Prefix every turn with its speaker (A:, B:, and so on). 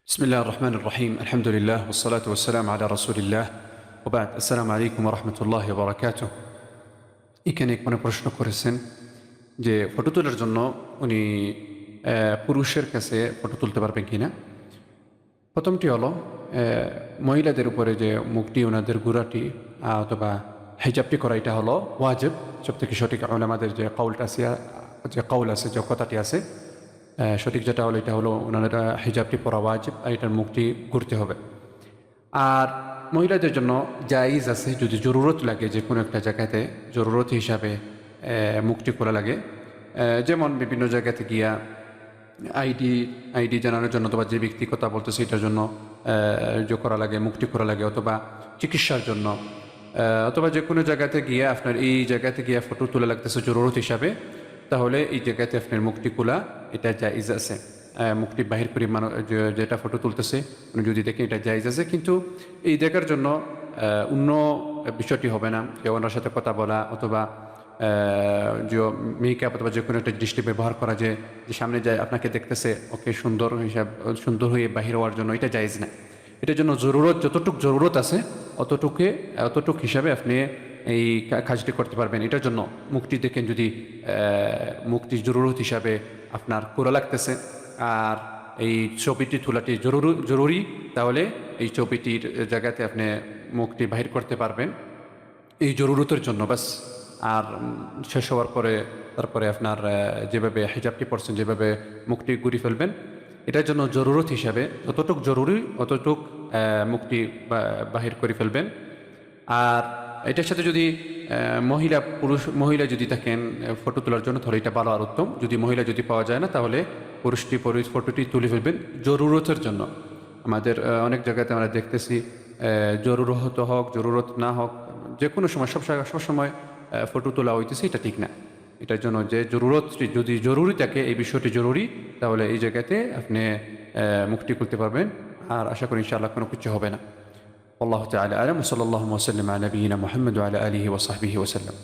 A: بسم الله الرحمن الرحيم الحمد لله والصلاة والسلام على رسول الله وبعد السلام عليكم ورحمة الله وبركاته এখানে এক প্রশ্ন করেছেন যে ফটো তোলার জন্য উনি পুরুষের কাছে ফটো তুলতে পারবেন কিনা। প্রথমটি হলো মহিলাদের উপরে যে মুখটি ওনাদের গুড়াটি অথবা হিজাবটি করা এটা হলো ওয়াজিব। সবথেকে সঠিক আমাদের যে কাউলটা আছে যে কাউল আছে যে কথাটি আছে সঠিক যেটা হলো এটা হলো ওনারা হিজাবটি পরা ওয়াজিব আর এটার মুখটি ঘুরতে হবে। আর মহিলাদের জন্য জায়েজ আছে যদি জরুরত লাগে, যে কোনো একটা জায়গাতে জরুরত হিসাবে মুখটি খোলা লাগে, যেমন বিভিন্ন জায়গাতে গিয়া আইডি জানানোর জন্য অথবা যে ব্যক্তি কথা বলতেছে এটার জন্য করা লাগে, মুক্তি করা লাগে, অথবা চিকিৎসার জন্য, অথবা যে কোনো জায়গাতে গিয়ে আপনার এই জায়গাতে গিয়ে ফটো তোলা লাগতেছে জরুরত হিসাবে, তাহলে এই জায়গাতে আপনার মুক্তি খোলা এটা জায়েজ আছে। মুক্তি বাহির করে মানুষ যেটা ফটো তুলতেছে যদি দেখেন এটা জায়েজ আছে, কিন্তু এই দেখার জন্য অন্য বিষয়টি হবে না যে ওনার সাথে কথা বলা অথবা যে মেকআপ অথবা যে কোনো একটা দৃষ্টি ব্যবহার করা, যে সামনে যায় আপনাকে দেখতেছে ওকে সুন্দর হয়ে বাহির হওয়ার জন্য এটা জায়েজ না। এটার জন্য জরুরত যতটুক জরুরত আছে অতটুক হিসাবে আপনি এই কাজটি করতে পারবেন। এটার জন্য মুক্তি দেখেন যদি মুক্তি জরুরত হিসাবে আপনার করা লাগতেছে আর এই ছবিটি তোলাটি জরুরি, তাহলে এই ছবিটির জায়গাতে আপনি মুখটি বাহির করতে পারবেন এই জরুরতের জন্য বাস। আর শেষ হওয়ার পরে তারপরে আপনার যেভাবে হিজাবটি পড়ছেন যেভাবে মুখটি ঘুরি ফেলবেন, এটার জন্য জরুরত হিসাবে যতটুক জরুরি অতটুক মুখটি বাহির করে ফেলবেন। আর এটার সাথে যদি মহিলা যদি থাকেন ফটো তোলার জন্য তাহলে এটা ভালো আর উত্তম। যদি মহিলা যদি পাওয়া যায় না তাহলে পুরুষটি ফটোটি তুলে ফেলবেন জরুরতের জন্য। আমাদের অনেক জায়গাতে আমরা দেখতেছি জরুরত হোক জরুরত না হোক যে কোনো সময় সবসময় ফটো তোলা হইতেছে, এটা ঠিক না। এটার জন্য যে জরুরতটি যদি জরুরি থাকে, এই বিষয়টি জরুরি, তাহলে এই জায়গাতে আপনি মুখটি খুলতে পারবেন। আর আশা করি ইনশাআল্লাহ কোনো কিছু হবে না। والله تعالى أعلم وصلى الله وسلم على نبينا محمد وعلى آله وصحبه وسلم।